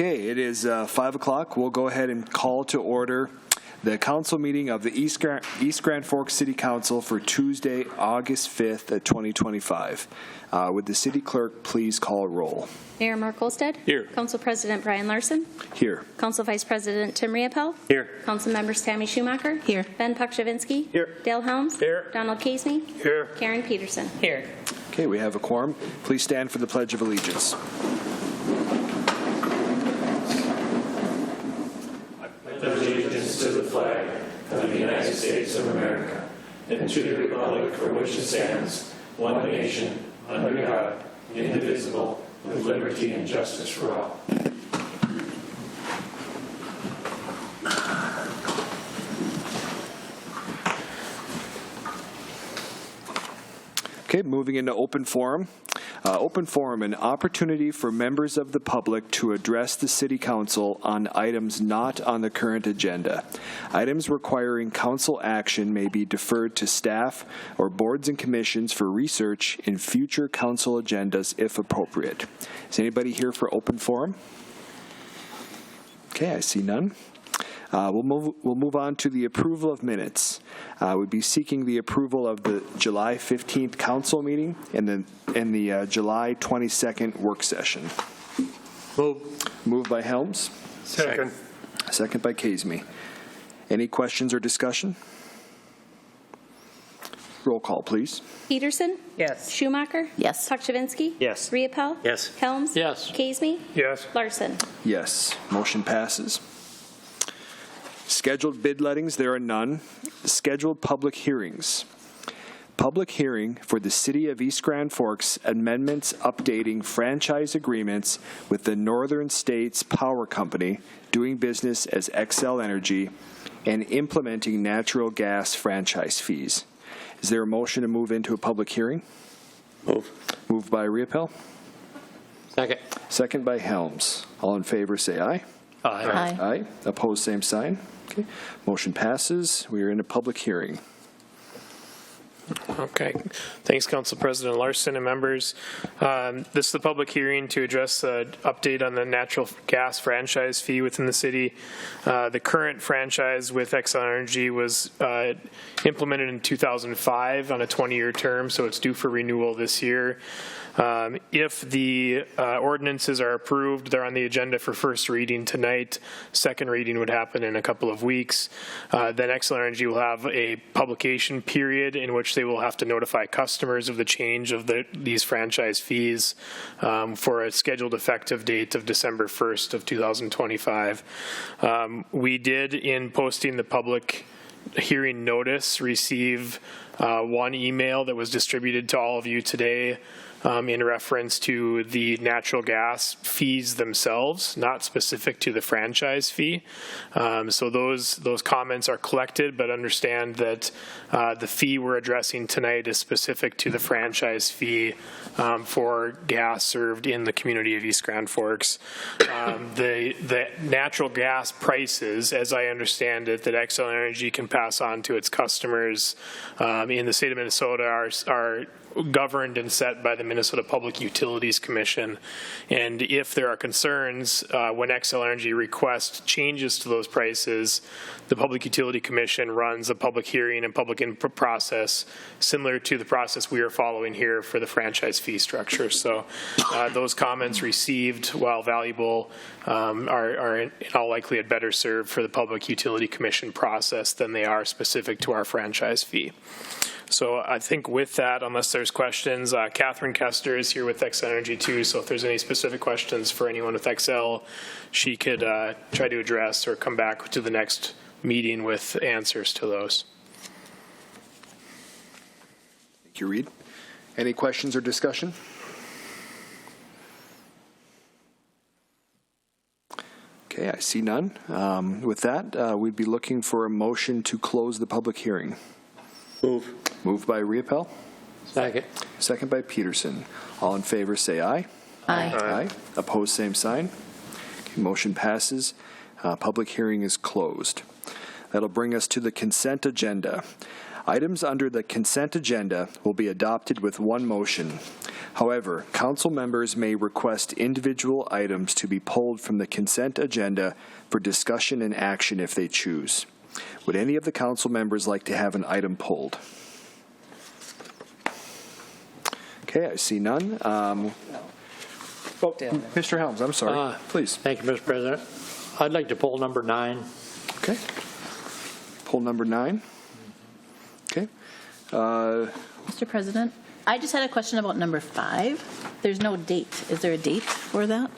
Okay, it is 5 o'clock. We'll go ahead and call to order the council meeting of the East Grand Forks City Council for Tuesday, August 5th at 2025. Would the city clerk please call roll? Mayor Mark Olstead? Here. Council President Brian Larson? Here. Council Vice President Tim Riopel? Here. Council Members Tammy Schumacher? Here. Ben Pukshavinsky? Here. Dale Helms? Here. Donald Casey? Here. Karen Peterson? Here. Okay, we have a quorum. Please stand for the Pledge of Allegiance. Allegiance to the flag of the United States of America and to the republic for which it stands, one nation, under God, indivisible, with liberty and justice for all. Okay, moving into open forum. Open forum, an opportunity for members of the public to address the City Council on items not on the current agenda. Items requiring council action may be deferred to staff or boards and commissions for research in future council agendas if appropriate. Is anybody here for open forum? Okay, I see none. We'll move on to the approval of minutes. We'd be seeking the approval of the July 15th council meeting and the July 22nd work session. Moved by Helms. Second. Second by Casey. Any questions or discussion? Roll call, please. Peterson? Yes. Schumacher? Yes. Pukshavinsky? Yes. Riopel? Yes. Helms? Yes. Casey? Yes. Larson? Yes. Motion passes. Scheduled bid lettings, there are none. Scheduled public hearings. Public hearing for the City of East Grand Forks amendments updating franchise agreements with the Northern States Power Company doing business as XL Energy and implementing natural gas franchise fees. Is there a motion to move into a public hearing? Move. Moved by Riopel. Second. Second by Helms. All in favor say aye. Aye. Aye. Opposed, same sign. Okay. Motion passes. We are in a public hearing. Okay. Thanks, Council President Larson and members. This is the public hearing to address the update on the natural gas franchise fee within the city. The current franchise with XL Energy was implemented in 2005 on a 20-year term, so it's due for renewal this year. If the ordinances are approved, they're on the agenda for first reading tonight. Second reading would happen in a couple of weeks. Then XL Energy will have a publication period in which they will have to notify customers of the change of these franchise fees for a scheduled effective date of December 1st of 2025. We did, in posting the public hearing notice, receive one email that was distributed to all of you today in reference to the natural gas fees themselves, not specific to the franchise fee. So those comments are collected, but understand that the fee we're addressing tonight is specific to the franchise fee for gas served in the community of East Grand Forks. The natural gas prices, as I understand it, that XL Energy can pass on to its customers in the state of Minnesota are governed and set by the Minnesota Public Utilities Commission. And if there are concerns when XL Energy requests changes to those prices, the Public Utility Commission runs a public hearing and public input process similar to the process we are following here for the franchise fee structure. So those comments received, while valuable, are in all likelihood better served for the Public Utility Commission process than they are specific to our franchise fee. So I think with that, unless there's questions, Catherine Kester is here with XL Energy too, so if there's any specific questions for anyone with XL, she could try to address or come back to the next meeting with answers to those. Thank you, Reed. Any questions or discussion? Okay, I see none. With that, we'd be looking for a motion to close the public hearing. Move. Moved by Riopel. Second. Second by Peterson. All in favor say aye. Aye. Aye. Opposed, same sign. Okay, motion passes. Public hearing is closed. That'll bring us to the consent agenda. Items under the consent agenda will be adopted with one motion. However, council members may request individual items to be pulled from the consent agenda for discussion and action if they choose. Would any of the council members like to have an item pulled? Okay, I see none. Mr. Helms, I'm sorry. Please. Thank you, Mr. President. I'd like to pull number 9. Okay. Pull number 9. Okay. Mr. President, I just had a question about number 5. There's no date. Is there a date for that?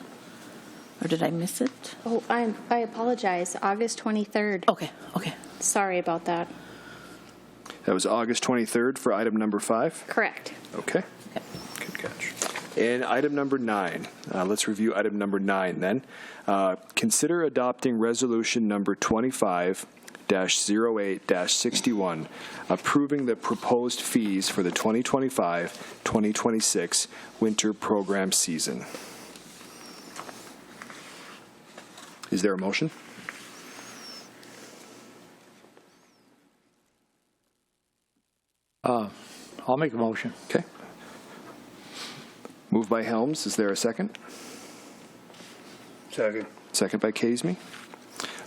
Or did I miss it? Oh, I apologize. August 23rd. Okay. Sorry about that. That was August 23rd for item number 5? Correct. Okay. Good catch. And item number 9. Let's review item number 9 then. Consider adopting resolution number 25-08-61, approving the proposed fees for the 2025-2026 winter program season. Is there a motion? I'll make a motion. Okay. Moved by Helms. Is there a second? Second. Second by Casey.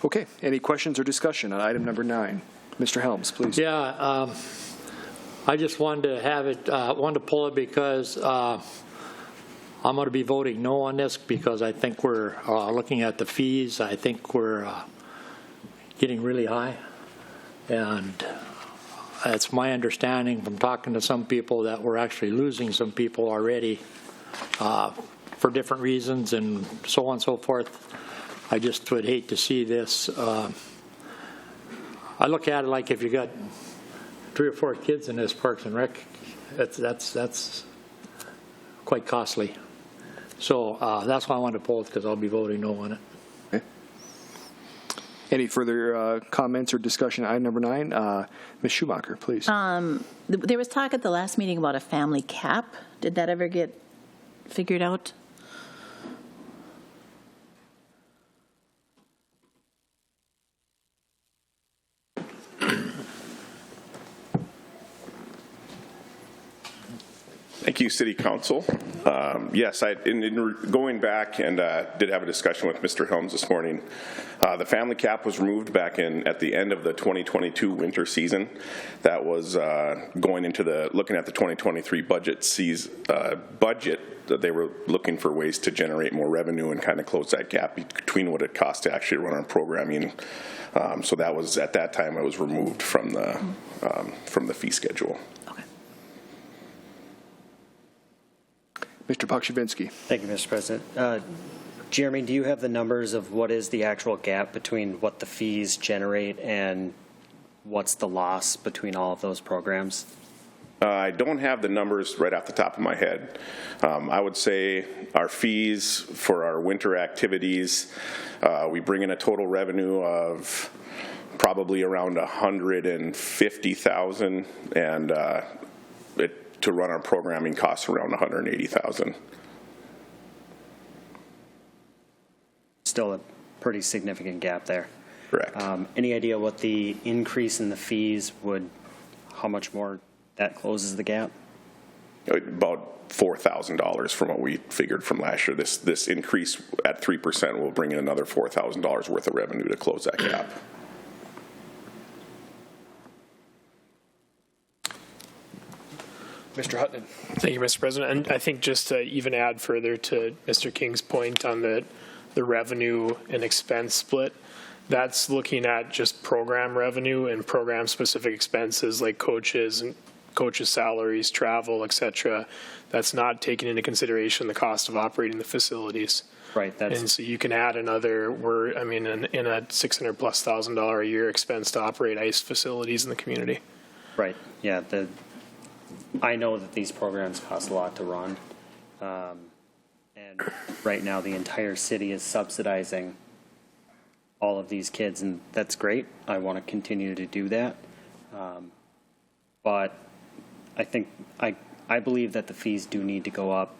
Okay. Any questions or discussion on item number 9? Mr. Helms, please. Yeah, I just wanted to have it, wanted to pull it because I'm going to be voting no on this because I think we're looking at the fees. I think we're getting really high. And it's my understanding from talking to some people that we're actually losing some people already for different reasons and so on and so forth. I just would hate to see this. I look at it like if you got 3 or 4 kids in this Parks and Rec, that's quite costly. So that's why I wanted to pull it, because I'll be voting no on it. Okay. Any further comments or discussion on item number 9? Ms. Schumacher, please. There was talk at the last meeting about a family cap. Did that ever get figured out? Thank you, City Council. Yes, in going back and did have a discussion with Mr. Helms this morning. The family cap was removed back at the end of the 2022 winter season. That was going into looking at the 2023 budget that they were looking for ways to generate more revenue and kind of close that gap between what it costs to actually run our programming. So that was, at that time, it was removed from the fee schedule. Mr. Pakshavinsky. Thank you, Mr. President. Jeremy, do you have the numbers of what is the actual gap between what the fees generate and what's the loss between all of those programs? I don't have the numbers right off the top of my head. I would say our fees for our winter activities, we bring in a total revenue of probably around $150,000, and to run our programming costs around $180,000. Still a pretty significant gap there. Correct. Any idea what the increase in the fees how much more that closes the gap? About $4,000 from what we figured from last year. This increase at 3% will bring in another $4,000 worth of revenue to close that gap. Mr. Hutton. Thank you, Mr. President. And I think just to even add further to Mr. King's point on the revenue and expense split, that's looking at just program revenue and program-specific expenses like coaches and coaches' salaries, travel, et cetera. That's not taking into consideration the cost of operating the facilities. Right. And so you can add another, in a $600,000+ a year expense to operate ICE facilities in the community. Right. Yeah. I know that these programs cost a lot to run, and right now the entire city is subsidizing all of these kids, and that's great. I want to continue to do that, but I think I believe that the fees do need to go up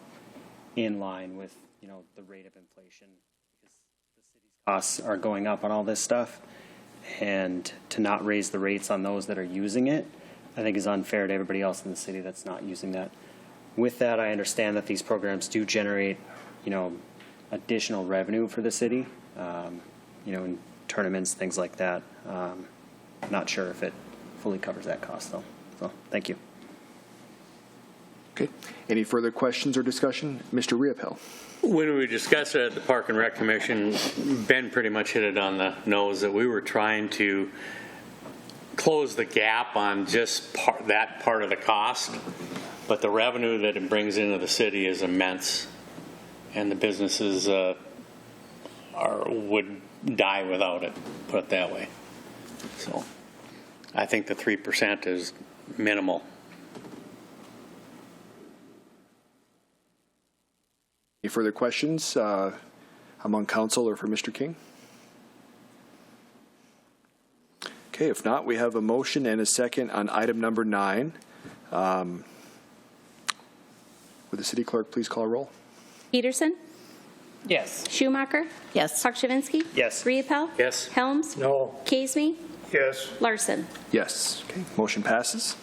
in line with the rate of inflation, because the city's costs are going up on all this stuff, and to not raise the rates on those that are using it, I think is unfair to everybody else in the city that's not using that. With that, I understand that these programs do generate, additional revenue for the city, in tournaments, things like that. Not sure if it fully covers that cost, though. So, thank you. Okay. Any further questions or discussion? Mr. Riopel. When we discussed it at the Park and Rec Commission, Ben pretty much hit it on the nose that we were trying to close the gap on just that part of the cost, but the revenue that it brings into the city is immense, and the businesses would die without it, put it that way. So I think the 3% is minimal. Any further questions among council or for Mr. King? Okay, if not, we have a motion and a second on item number 9. Would the city clerk please call a roll? Peterson? Yes. Schumacher? Yes. Pakshavinsky? Yes. Riepel? Yes. Helms? No. Kasemy? Yes. Larson? Yes. Okay, motion passes.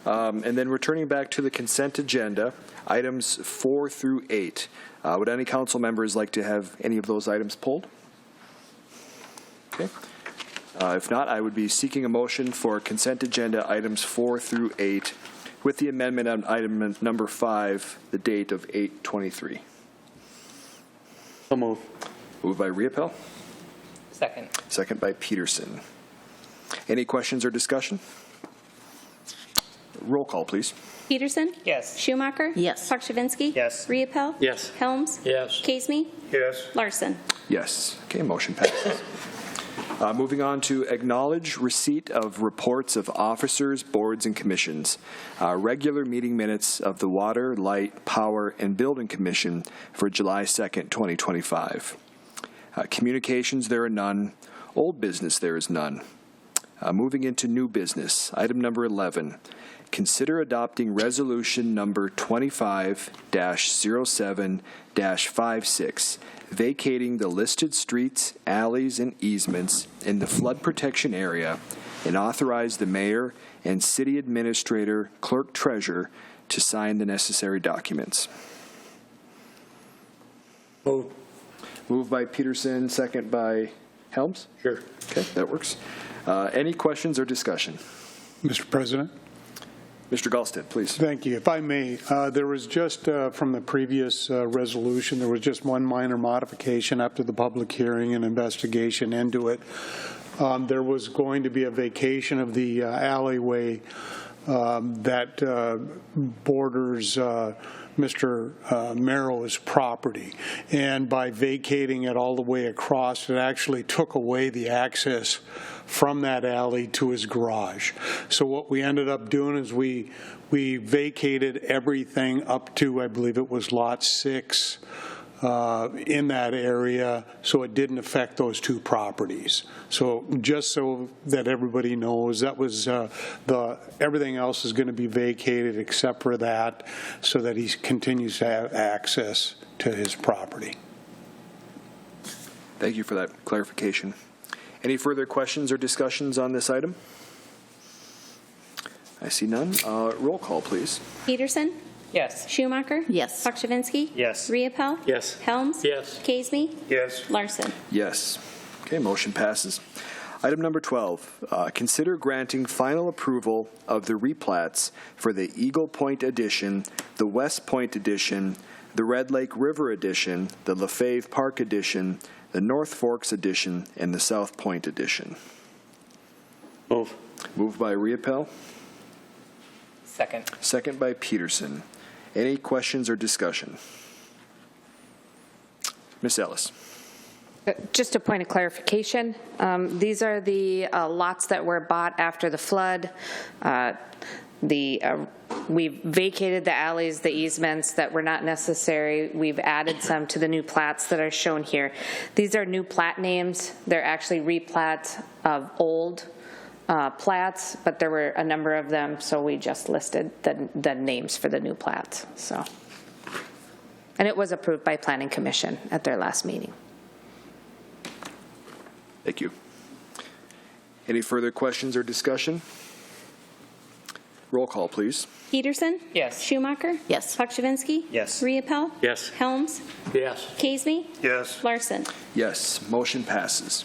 And then returning back to the consent agenda, items 4 through 8. Would any council members like to have any of those items pulled? Okay. If not, I would be seeking a motion for consent agenda items 4 through 8 with the amendment on item number 5, the date of 8/23. So move. Moved by Riopel, Second. second by Peterson. Any questions or discussion? Roll call, please. Peterson? Yes. Schumacher? Yes. Pakshavinsky? Yes. Riepel? Yes. Helms? Yes. Kasemy? Yes. Larson? Yes. Okay, motion passes. Moving on to acknowledge receipt of reports of officers, boards, and commissions. Regular meeting minutes of the Water, Light, Power, and Building Commission for July 2nd, 2025. Communications, there are none. Old business, there is none. Moving into new business, item number 11. Consider adopting resolution number 25-07-56, vacating the listed streets, alleys, and easements in the flood protection area, and authorize the mayor and city administrator, clerk treasurer to sign the necessary documents. Move. Moved by Peterson, second by Helms? Sure. Okay, that works. Any questions or discussion? Mr. President? Mr. Gallstead, please. Thank you. If I may, there was just, from the previous resolution, there was just one minor modification after the public hearing and investigation into it. There was going to be a vacation of the alleyway that borders Mr. Merrow's property. And by vacating it all the way across, it actually took away the access from that alley to his garage. So what we ended up doing is we vacated everything up to, I believe it was lot 6 in that area, so it didn't affect those two properties. So just so that everybody knows, that was everything else is going to be vacated except for that, so that he continues to have access to his property. Thank you for that clarification. Any further questions or discussions on this item? I see none. Roll call, please. Peterson? Yes. Schumacher? Yes. Pakshavinsky? Yes. Riepel? Yes. Helms? Yes. Kasemy? Yes. Larson? Yes. Okay, motion passes. Item number 12, consider granting final approval of the replats for the Eagle Point Edition, the West Point Edition, the Red Lake River Edition, the Lefebvre Park Edition, the North Forks Edition, and the South Point Edition. Move. Moved by Riopel, Second. second by Peterson. Any questions or discussion? Ms. Ellis. Just a point of clarification. These are the lots that were bought after the flood. We've vacated the alleys, the easements that were not necessary. We've added some to the new plats that are shown here. These are new plat names. They're actually replats of old plats, but there were a number of them, so we just listed the names for the new plats. So, and it was approved by Planning Commission at their last meeting. Thank you. Any further questions or discussion? Roll call, please. Peterson? Yes. Schumacher? Yes. Puckshivensky? Yes. Riepel? Yes. Helms? Yes. Kasemy? Yes. Larson? Yes, motion passes.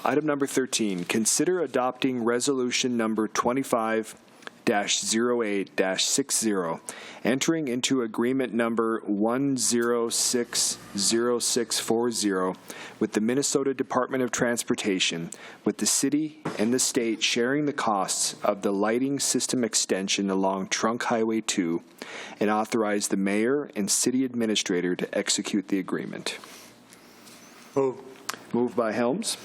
Item number 13, consider adopting resolution number 25-08-60, entering into agreement number 1060640 with the Minnesota Department of Transportation, with the city and the state sharing the costs of the lighting system extension along Trunk Highway 2, and authorize the mayor and city administrator to execute the agreement. Move. Moved by Helms.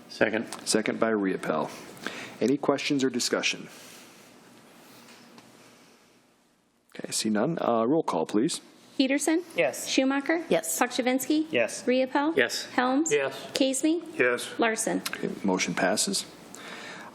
Second. Second by Riepel. Any questions or discussion? Okay, see none. Roll call, please. Peterson? Yes. Schumacher? Yes. Puckshivensky? Yes. Riepel? Yes. Helms? Yes. Kasemy? Yes. Larson? Okay, motion passes.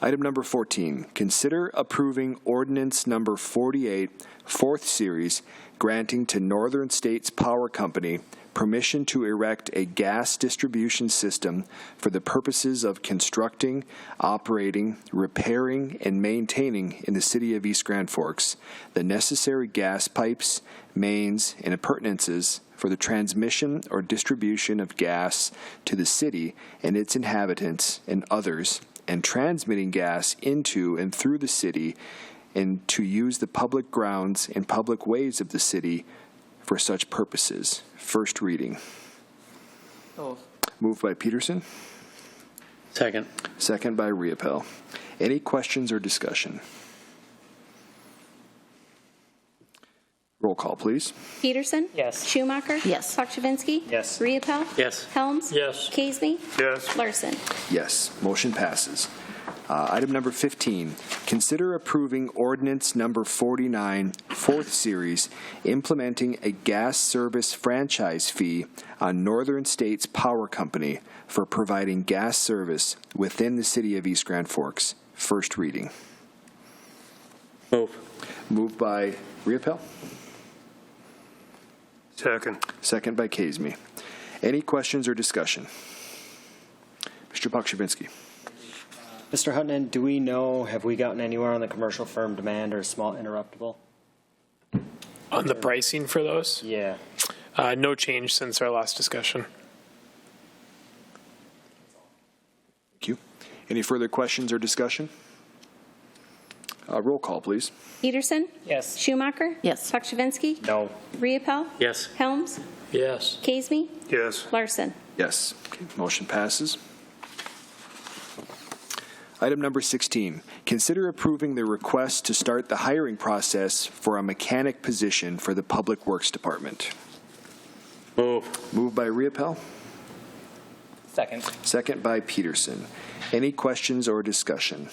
Item number 14, consider approving ordinance number 48, fourth series, granting to Northern States Power Company permission to erect a gas distribution system for the purposes of constructing, operating, repairing, and maintaining in the city of East Grand Forks the necessary gas pipes, mains, and appurtenances for the transmission or distribution of gas to the city and its inhabitants and others, and transmitting gas into and through the city, and to use the public grounds and public ways of the city for such purposes. First reading. Moved by Peterson. Second. Second by Riepel. Any questions or discussion? Roll call, please. Peterson? Yes. Schumacher? Yes. Puckshivensky? Yes. Riepel? Yes. Helms? Yes. Kasemy? Yes. Larson? Yes, motion passes. Item number 15, consider approving ordinance number 49, fourth series, implementing a gas service franchise fee on Northern States Power Company for providing gas service within the city of East Grand Forks. First reading. Move. Moved by Riepel. Second. Second by Kasemy. Any questions or discussion? Mr. Puckshivensky. Mr. Hutton, do we know, have we gotten anywhere on the commercial firm demand or small interruptible? On the pricing for those? Yeah. No change since our last discussion. Thank you. Any further questions or discussion? Roll call, please. Peterson? Yes. Schumacher? Yes. Puckshivensky? No. Riepel? Yes. Helms? Yes. Kasemy? Yes. Larson? Yes. Okay, motion passes. Item number 16, consider approving the request to start the hiring process for a mechanic position for the Public Works Department. Move. Moved by Riepel. Second. Second by Peterson. Any questions or discussion?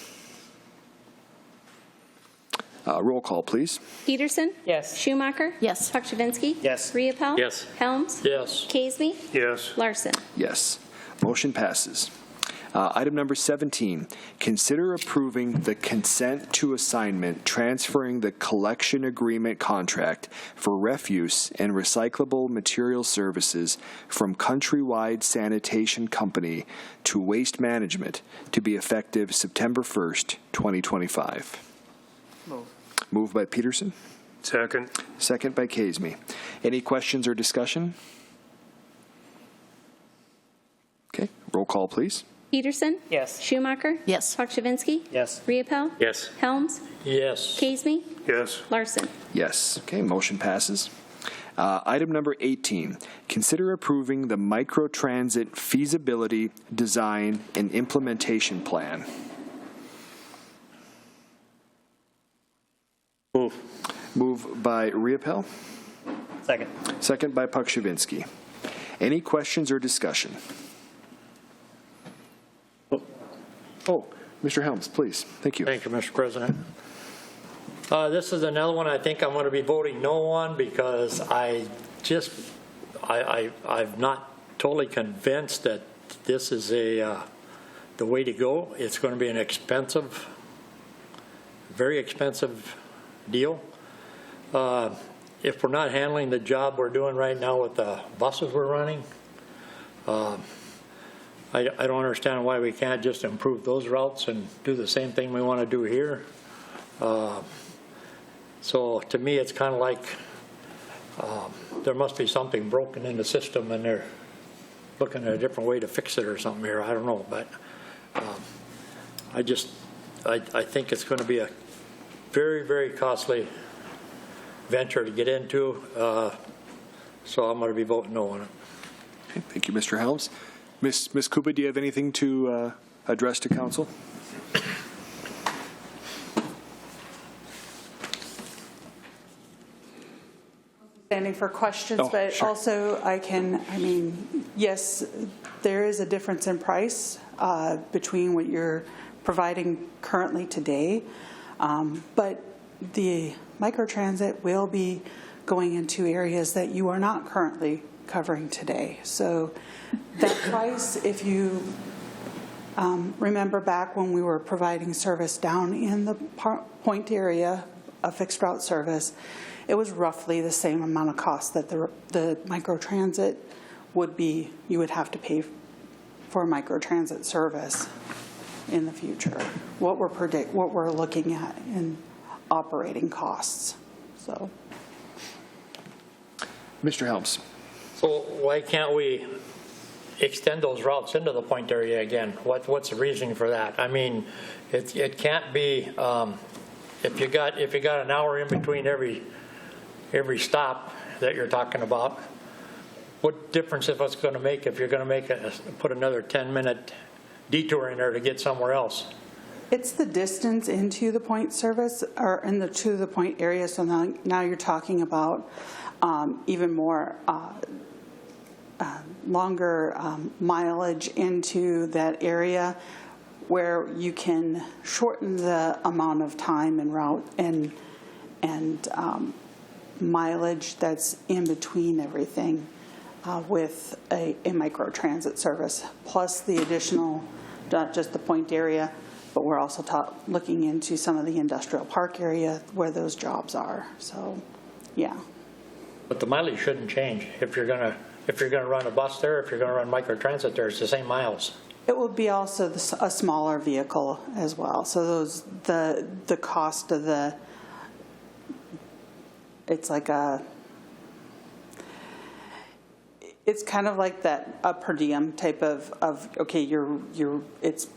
Roll call, please. Peterson? Yes. Schumacher? Yes. Puckshivensky? Yes. Riepel? Yes. Helms? Yes. Kasemy? Yes. Larson? Yes. Motion passes. Item number 17, consider approving the consent to assignment transferring the collection agreement contract for refuse and recyclable material services from Countrywide Sanitation Company to Waste Management to be effective September 1st, 2025. Moved by Peterson. Second. Second by Kasemy. Any questions or discussion? Okay, roll call, please. Peterson? Yes. Schumacher? Yes. Puckshivensky? Yes. Riepel? Yes. Helms? Yes. Kasemy? Yes. Larson? Yes. Okay, motion passes. Item number 18, consider approving the microtransit feasibility, design, and implementation plan. Move. Moved by Riepel, Second. second by Puckshivensky. Any questions or discussion? Oh, Mr. Helms, please. Thank you. Thank you, Mr. President. This is another one I think I'm going to be voting no on because I'm not totally convinced that this is the way to go. It's going to be an expensive, very expensive deal. If we're not handling the job we're doing right now with the buses we're running, I don't understand why we can't just improve those routes and do the same thing we want to do here. So to me, it's kind of like there must be something broken in the system and they're looking at a different way to fix it or something here. I don't know, but I think it's going to be a very, very costly venture to get into. So I'm going to be voting no on it. Okay, thank you, Mr. Helms. Ms. Kuba, do you have anything to address to council? Standing for questions, Oh, but sure. also yes, there is a difference in price between what you're providing currently today, but the microtransit will be going into areas that you are not currently covering today. So that price, if you remember back when we were providing service down in the point area, a fixed route service, it was roughly the same amount of cost that the microtransit would be. You would have to pay for a microtransit service in the future. What we're looking at in operating costs. So, Mr. Helms. So why can't we extend those routes into the point area again? What's the reasoning for that? I mean, it can't be if you got an hour in between every stop that you're talking about. What difference if it's going to make if you're going to put another 10-minute detour in there to get somewhere else? it's the distance into the point service or to the point area. So now you're talking about even more longer mileage into that area, where you can shorten the amount of time and route and mileage that's in between everything with a microtransit service, plus the additional, not just the point area, but we're also looking into some of the industrial park area where those jobs are. So, yeah. But the mileage shouldn't change if you're gonna run a bus there. If you're gonna run microtransit there, it's the same miles. It will be also a smaller vehicle as well. So the cost of it's kind of like that a per diem type of okay, it's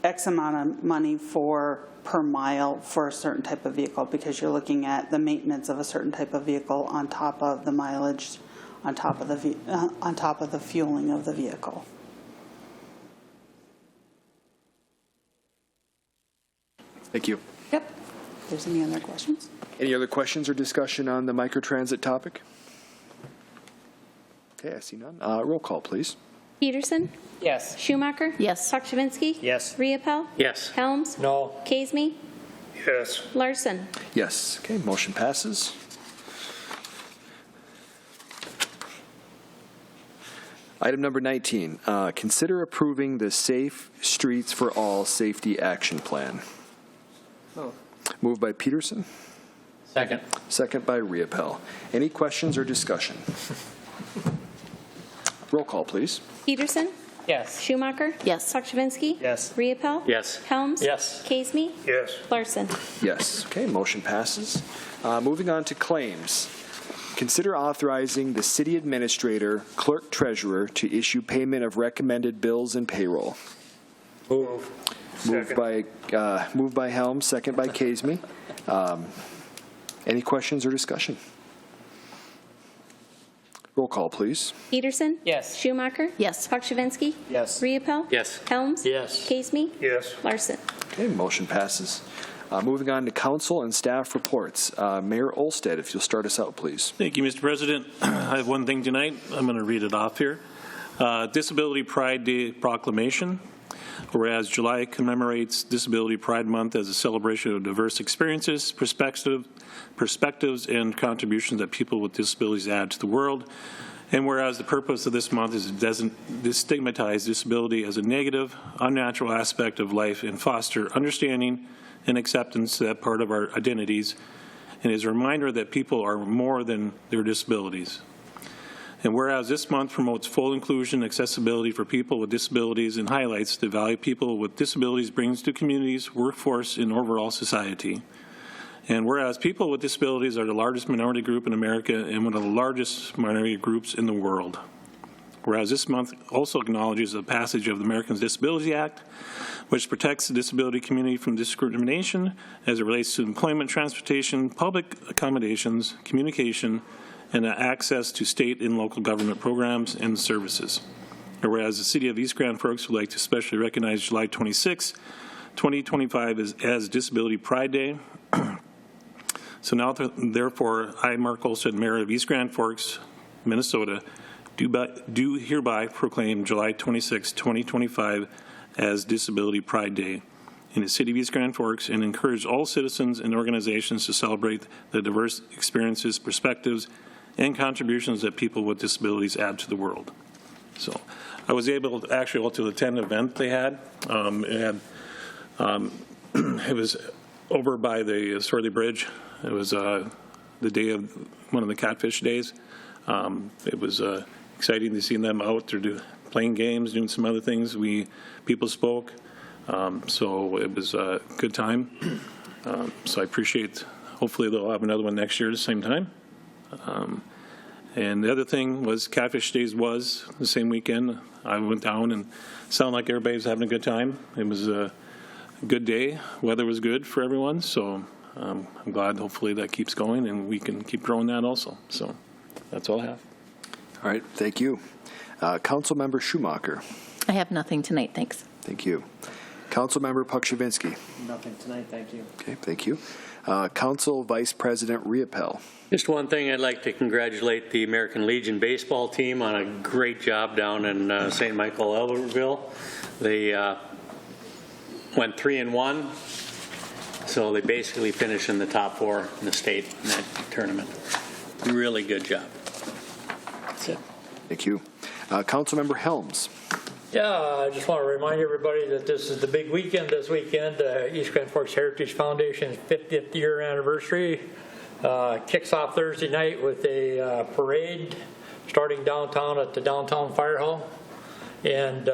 X amount of money per mile for a certain type of vehicle, because you're looking at the maintenance of a certain type of vehicle on top of the mileage, on top of the fueling of the vehicle. Thank you. Yep. If there's any other questions? Any other questions or discussion on the microtransit topic? Okay, I see none. Roll call, please. Peterson? Yes. Schumacher? Yes. Pakshavinsky? Yes. Riepel? Yes. Helms? No. Kazmi? Yes. Larson? Yes. Okay, motion passes. Item number 19, consider approving the Safe Streets for All Safety Action Plan. Moved by Peterson, Second. second by Riepel. Any questions or discussion? Roll call, please. Peterson? Yes. Schumacher? Yes. Pakshavinsky? Yes. Riepel? Yes. Helms? Yes. Kazmi? Yes. Larson? Yes. Okay, motion passes. Moving on to claims. Consider authorizing the city administrator, clerk treasurer to issue payment of recommended bills and payroll. Moved by Helms, second by Kazmi. Any questions or discussion? Roll call, please. Peterson? Yes. Schumacher? Yes. Pakshavinsky? Yes. Riepel? Yes. Helms? Yes. Kazmi? Yes. Larson? Okay, motion passes. Moving on to council and staff reports. Mayor Olsted, if you'll start us out, please. Thank you, Mr. President. I have one thing tonight. I'm going to read it off here. Disability Pride Day Proclamation. Whereas July commemorates Disability Pride Month as a celebration of diverse experiences, perspectives, and contributions that people with disabilities add to the world. And whereas the purpose of this month is to destigmatize disability as a negative, unnatural aspect of life and foster understanding and acceptance to that part of our identities, and is a reminder that people are more than their disabilities. And whereas this month promotes full inclusion and accessibility for people with disabilities and highlights the value people with disabilities brings to communities, workforce, and overall society. And whereas people with disabilities are the largest minority group in America and one of the largest minority groups in the world. Whereas this month also acknowledges the passage of the Americans with Disabilities Act, which protects the disability community from discrimination as it relates to employment, transportation, public accommodations, communication, and access to state and local government programs and services. And whereas the City of East Grand Forks would like to especially recognize July 26, 2025 as Disability Pride Day. So now, therefore, I, Mark Olstead, Mayor of East Grand Forks, Minnesota, do hereby proclaim July 26, 2025 as Disability Pride Day in the City of East Grand Forks and encourage all citizens and organizations to celebrate the diverse experiences, perspectives, and contributions that people with disabilities add to the world. So I was able to actually to attend an event they had. It was over by the Sorley Bridge. It was the day of one of the catfish days. It was exciting to see them out there playing games, doing some other things. People spoke, so it was a good time. So I appreciate. Hopefully they'll have another one next year at the same time. And the other thing was Catfish Days was the same weekend. I went down and sounded like everybody was having a good time. It was a good day. Weather was good for everyone, so I'm glad hopefully that keeps going and we can keep growing that also. So that's all I have. All right, thank you. Councilmember Schumacher. I have nothing tonight, thanks. Thank you. Councilmember Pukshavinsky. Nothing tonight, thank you. Okay, thank you. Council Vice President Riopel. Just one thing, I'd like to congratulate the American Legion baseball team on a great job down in St. Michael, Albertville. They went 3-1, so they basically finished in the top 4 in the state in that tournament. Really good job. That's it. Thank you. Councilmember Helms. Yeah, I just want to remind everybody that this is the big weekend this weekend. East Grand Forks Heritage Foundation's 50th year anniversary kicks off Thursday night with a parade starting downtown at the Downtown Fire Hall. And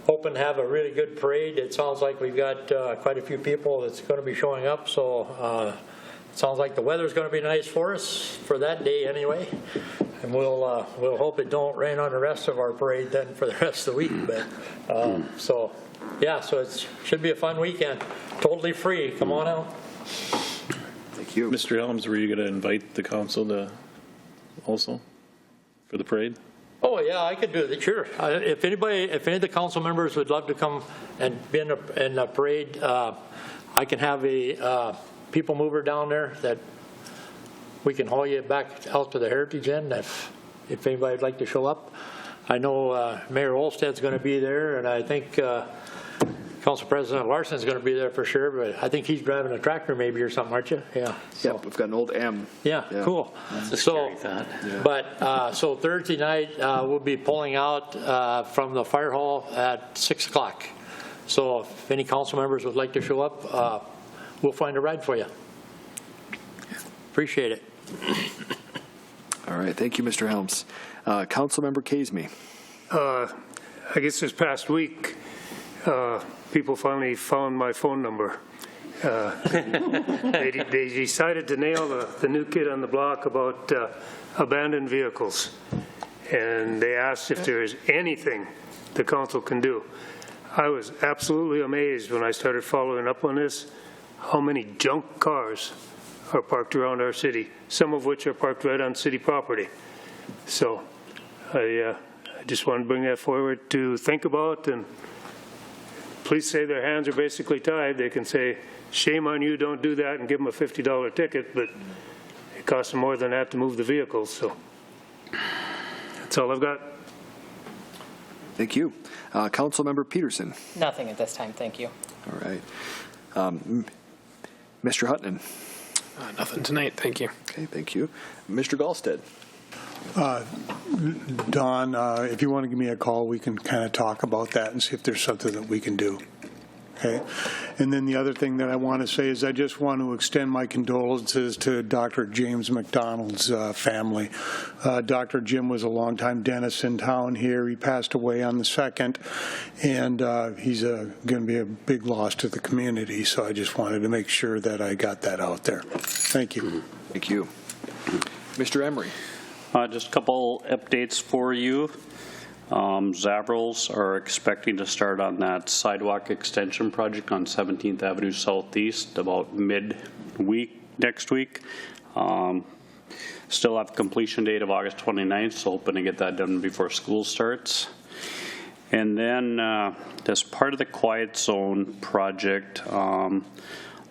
hoping to have a really good parade. It sounds like we've got quite a few people that's going to be showing up. So it sounds like the weather's going to be nice for us for that day anyway. And we'll hope it don't rain on the rest of our parade then for the rest of the week. But so it should be a fun weekend. Totally free. Come on out. Thank you, Mr. Helms. Were you going to invite the council to also for the parade? Oh yeah, I could do that. Sure. If any of the council members would love to come and be in a parade, I can have a people mover down there that we can haul you back out to the Heritage Inn if anybody would like to show up. I know Mayor Olsted's going to be there, and I think Council President Larson's going to be there for sure, but I think he's driving a tractor maybe or something, aren't you? Yeah. Yeah, we've got an old M. Yeah, cool. That's a scary thought. Yeah. But so Thursday night we'll be pulling out from the fire hall at 6 o'clock. So if any council members would like to show up, we'll find a ride for you. Appreciate it. All right, thank you, Mr. Helms. Councilmember Caseme. I guess this past week, people finally found my phone number. They decided to nail the new kid on the block about abandoned vehicles. And they asked if there is anything the council can do. I was absolutely amazed when I started following up on this, how many junk cars are parked around our city, some of which are parked right on city property. So I just wanted to bring that forward to think about, and police say their hands are basically tied. They can say, shame on you, don't do that, and give them a $50 ticket, but it costs them more than that to move the vehicles. So that's all I've got. Thank you. Councilmember Peterson. Nothing at this time, thank you. All right. Mr. Hutton. Nothing tonight, thank you. Okay, thank you. Mr. Gallstead. Don, if you want to give me a call, we can kind of talk about that and see if there's something that we can do. Okay. And then the other thing that I want to say is I just want to extend my condolences to Dr. James McDonald's family. Dr. Jim was a longtime dentist in town here. He passed away on the 2nd, and he's going to be a big loss to the community. So I just wanted to make sure that I got that out there. Thank you. Thank you. Mr. Emery. Just a couple updates for you. Zabrals are expecting to start on that sidewalk extension project on 17th Avenue Southeast about mid-week next week. Still have completion date of August 29th, so hoping to get that done before school starts. And then as part of the Quiet Zone project,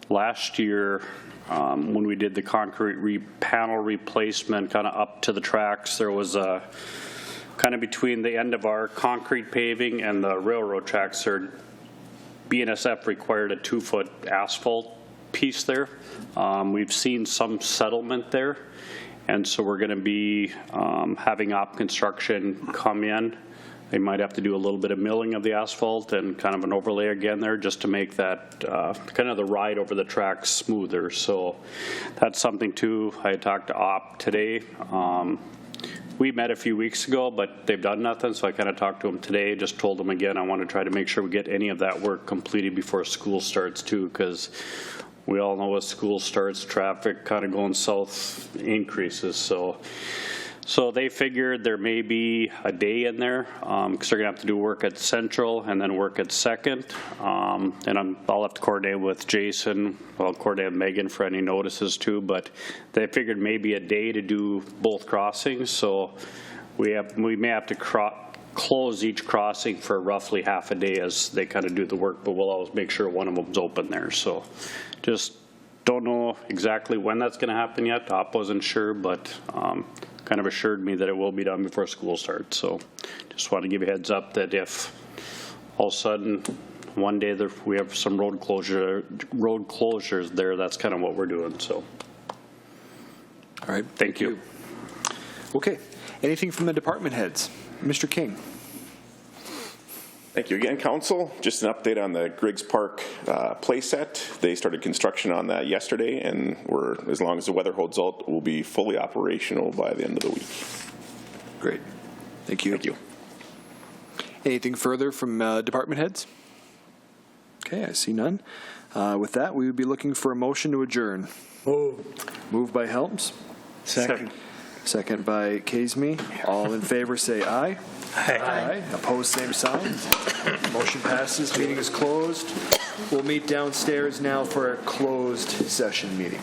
last year when we did the concrete panel replacement kind of up to the tracks, there was a kind of between the end of our concrete paving and the railroad tracks, BNSF required a 2-foot asphalt piece there. We've seen some settlement there, and so we're going to be having op construction come in. They might have to do a little bit of milling of the asphalt and kind of an overlay again there just to make that kind of the ride over the tracks smoother. So that's something too. I talked to op today. We met a few weeks ago, but they've done nothing, so I kind of talked to them today, just told them again I want to try to make sure we get any of that work completed before school starts too, because we all know as school starts, traffic kind of going south increases. So they figured there may be a day in there because they're going to have to do work at Central and then work at 2nd. And I'll have to coordinate with Jason. I'll coordinate with Megan for any notices too. But they figured maybe a day to do both crossings. So we may have to close each crossing for roughly half a day as they kind of do the work. But we'll always make sure one of them's open there. So just don't know exactly when that's going to happen yet. Op wasn't sure, but kind of assured me that it will be done before school starts. So just want to give you a heads up that if all of a sudden one day we have some road closures there, that's kind of what we're doing. So, all right. Thank you. Okay. Anything from the department heads? Mr. King. Thank you again, Council. Just an update on the Griggs Park playset. They started construction on that yesterday, and as long as the weather holds out, we'll be fully operational by the end of the week. Great. Thank you. Thank you. Anything further from department heads? Okay, I see none. With that, we would be looking for a motion to adjourn. Moved by Helms. Second. Second by Kasemy. All in favor say aye. Aye. Opposed, same sign. Motion passes. Meeting is closed. We'll meet downstairs now for a closed session meeting.